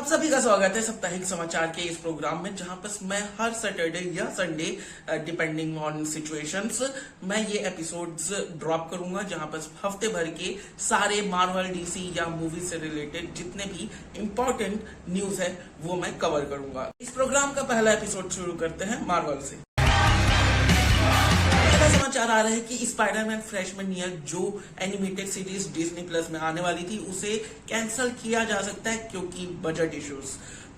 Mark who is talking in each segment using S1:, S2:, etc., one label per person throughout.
S1: आप सभी का स्वागत है साप्ताहिक समाचार के इस प्रोग्राम में, जहां पर मैं हर सैटरडे या संडे डिपेंडिंग ऑन सिचुएशंस मैं ये एपिसोड्स ड्रॉप करूंगा, जहां पर हफ्ते भर के सारे मार्वल, डीसी या मूवी से रिलेटेड जितने भी इंपॉर्टेंट न्यूज है वो मैं कवर करूंगा। इस प्रोग्राम का पहला एपिसोड शुरू करते हैं मार्वल से। समाचार आ रहे हैं कि स्पाइडरमैन फ्रेशमैन ईयर जो एनिमेटेड सीरीज डिज्नी प्लस में आने वाली थी उसे कैंसिल किया जा सकता है क्योंकि बजट इश्यूज,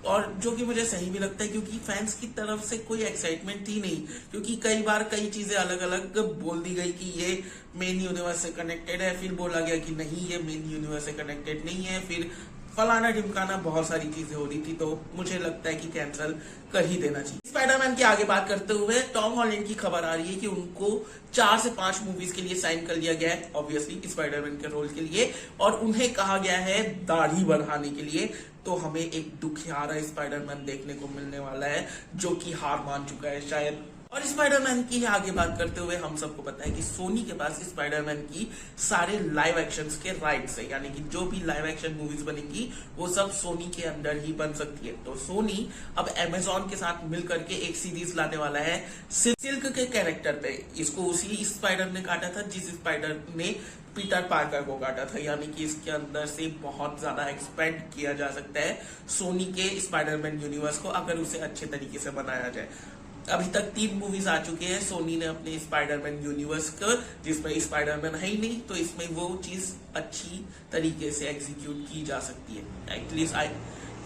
S1: और जो कि मुझे सही भी लगता है क्योंकि फैंस की तरफ से कोई एक्साइटमेंट थी नहीं। क्योंकि कई बार कई चीजें अलग अलग बोल दी गई कि ये मेन यूनिवर्स से कनेक्टेड है, फिर बोला गया कि नहीं ये मेन यूनिवर्स से कनेक्टेड नहीं है, फिर फलाना ढिमकाना बहुत सारी चीजें हो रही थी। तो मुझे लगता है कि कैंसिल कर ही देना चाहिए। स्पाइडरमैन की आगे बात करते हुए टॉम हॉलैंड की खबर आ रही है कि उनको 4 से 5 मूवीज के लिए साइन कर लिया गया है, ऑब्वियसली स्पाइडरमैन के रोल के लिए, और उन्हें कहा गया है दाढ़ी बढ़ाने के लिए। तो हमें एक दुखियारा स्पाइडरमैन देखने को मिलने वाला है जो कि हार मान चुका है शायद। और स्पाइडरमैन की आगे बात करते हुए हम सबको पता है कि सोनी के पास स्पाइडरमैन की सारे लाइव एक्शंस के राइट्स है, यानी कि जो भी लाइव एक्शन मूवीज बनेंगी वो सब सोनी के अंदर ही बन सकती है। तो सोनी अब अमेजोन के साथ मिलकर के एक सीरीज लाने वाला है सिल्क के कैरेक्टर पे। इसको उसी स्पाइडर ने काटा था जिस स्पाइडर ने पीटर पार्कर को काटा था, यानी कि इसके अंदर से बहुत ज्यादा एक्सपेंड किया जा सकता है सोनी के स्पाइडरमैन यूनिवर्स को, अगर उसे अच्छे तरीके से बनाया जाए। अभी तक 3 मूवीज आ चुके हैं सोनी ने अपने स्पाइडरमैन यूनिवर्स का, जिसमें स्पाइडरमैन है ही नहीं, तो इसमें वो चीज अच्छी तरीके से एग्जीक्यूट की जा सकती है, एटलीस्ट आई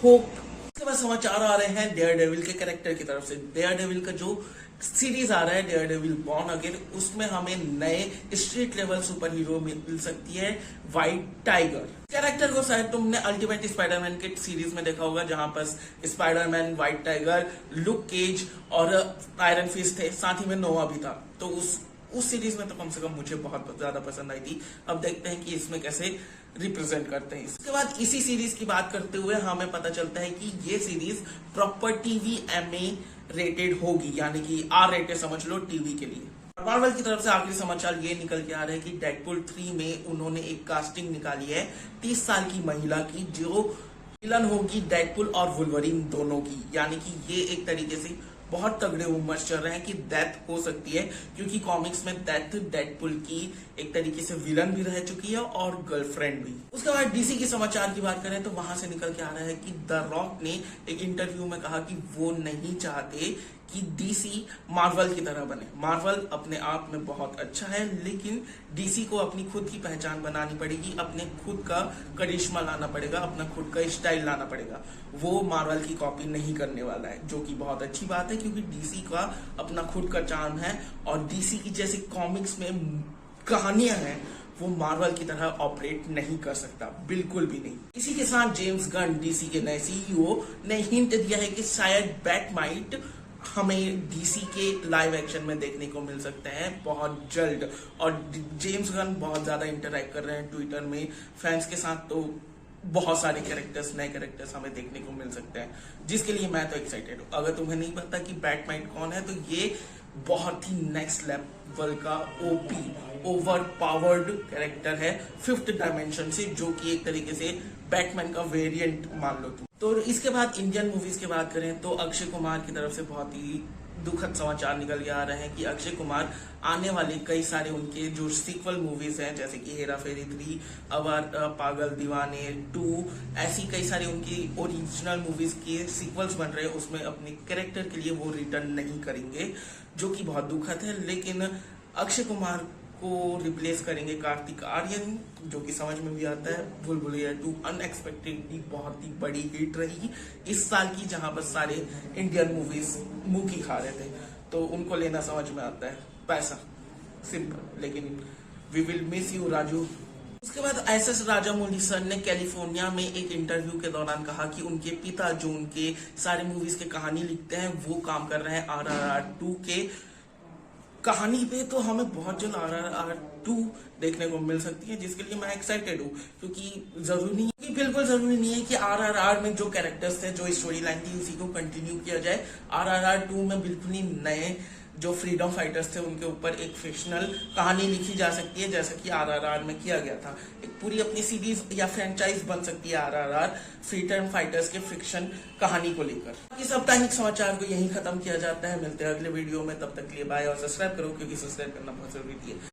S1: होप। इसके बाद समाचार आ रहे हैं डेयर डेविल के कैरेक्टर की तरफ से। डेयर डेविल का जो सीरीज आ रहा है डेयर डेविल बॉर्न अगेन, उसमें हमें नए स्ट्रीट लेवल सुपर हीरो मिल सकती है व्हाइट टाइगर। कैरेक्टर को शायद तुमने अल्टीमेट स्पाइडरमैन के सीरीज में देखा होगा, जहां पर Spiderman, white tiger, Luke Cage और आयरन फिस्ट थे, साथ ही में नोवा भी था। तो उस सीरीज में तो कम से कम मुझे बहुत ज्यादा पसंद आई थी। अब देखते हैं कि इसमें कैसे रिप्रेजेंट करते हैं। इसके बाद इसी सीरीज की बात करते हुए हमें पता चलता है कि ये series proper TV MA rated होगी, यानी कि R रेटेड समझ लो टीवी के लिए। मार्वल की तरफ से आखिरी समाचार ये निकल के आ रहा है कि डेडपुल 3 में उन्होंने एक कास्टिंग निकाली है 30 साल की महिला की, जो विलन होगी डेडपुल और वुल्वरीन दोनों की। यानी कि ये एक तरीके से बहुत तगड़े उमर्स चल रहे हैं कि डेथ हो सकती है, क्योंकि कॉमिक्स में डेथ डेडपुल की एक तरीके से विलन भी रह चुकी है और गर्लफ्रेंड भी। उसके बाद डीसी की समाचार की बात करें तो वहां से निकल के आ रहा है कि द रॉक ने एक इंटरव्यू में कहा कि वो नहीं चाहते कि डीसी मार्वल की तरह बने। मार्वल अपने आप में बहुत अच्छा है, लेकिन डीसी को अपनी खुद की पहचान बनानी पड़ेगी, अपने खुद का करिश्मा लाना पड़ेगा, अपना खुद का स्टाइल लाना पड़ेगा। वो मार्वल की कॉपी नहीं करने वाला है, जो कि बहुत अच्छी बात है, क्योंकि डीसी का अपना खुद का चार्म है और डीसी की जैसी कॉमिक्स में कहानियां हैं वो मार्वल की तरह ऑपरेट नहीं कर सकता, बिल्कुल भी नहीं। इसी के साथ जेम्स गन, डीसी के नए CEO, ने हिंट दिया है कि शायद बैटमाइट हमें डीसी के लाइव एक्शन में देखने को मिल सकते हैं बहुत जल्द। और जेम्स गन बहुत ज्यादा इंटरैक्ट कर रहे हैं ट्विटर में फैंस के साथ, तो बहुत सारे कैरेक्टर्स, नए कैरेक्टर्स हमें देखने को मिल सकते हैं, जिसके लिए मैं तो एक्साइटेड हूँ। अगर तुम्हें नहीं पता कि बैटमाइट कौन है, तो ये बहुत ही नेक्स्ट लेवल का OP ओवर पावर्ड कैरेक्टर है 5th डायमेंशन से, जो कि एक तरीके से बैटमैन का वेरिएंट मान लो तुम। तो इसके बाद इंडियन मूवीज की बात करें तो अक्षय कुमार की तरफ से बहुत ही दुखद समाचार निकल के आ रहे हैं कि अक्षय कुमार आने वाले कई सारे उनके जो सीक्वल मूवीज हैं, जैसे कि हेरा फेरी 3, अवर पागल दीवाने 2, ऐसी कई सारी उनकी ओरिजिनल मूवीज के सीक्वल्स बन रहे हैं, उसमें अपने कैरेक्टर के लिए वो रिटर्न नहीं करेंगे, जो कि बहुत दुखद है। लेकिन अक्षय कुमार को रिप्लेस करेंगे कार्तिक आर्यन, जो कि समझ में भी आता है। भूल-भुलैया 2 अनएक्सपेक्टेडली बहुत ही बड़ी हिट रही इस साल की, जहां पर सारे इंडियन मूवीज मुंह की खा रहे थे, तो उनको लेना समझ में आता है, पैसा सिंपल। लेकिन we will miss you Raju. उसके बाद SS राजामौली सर ने कैलिफोर्निया में एक इंटरव्यू के दौरान कहा कि उनके पिता जो उनके सारे मूवीज के कहानी लिखते हैं वो काम कर रहे हैं RRR 2 के कहानी पे। तो हमें बहुत जल्द RRR 2 देखने को मिल सकती है, जिसके लिए मैं एक्साइटेड हूँ, क्योंकि बिल्कुल जरूरी नहीं है कि RRR में जो कैरेक्टर्स थे, जो स्टोरी लाइन थी, उसी को कंटिन्यू किया जाए। RRR 2 में बिल्कुल ही नए जो फ्रीडम फाइटर्स थे उनके ऊपर एक फिक्शनल कहानी लिखी जा सकती है, जैसा कि आरआरआर में किया गया था। एक पूरी अपनी सीरीज या फ्रेंचाइज बन सकती है आरआरआर फ्रीडम फाइटर्स के फिक्शन कहानी को लेकर। इस साप्ताहिक समाचार को यहीं खत्म किया जाता है। मिलते हैं अगले वीडियो में, तब तक के लिए बाय और सब्सक्राइब करो, क्योंकि सब्सक्राइब करना बहुत जरूरी है।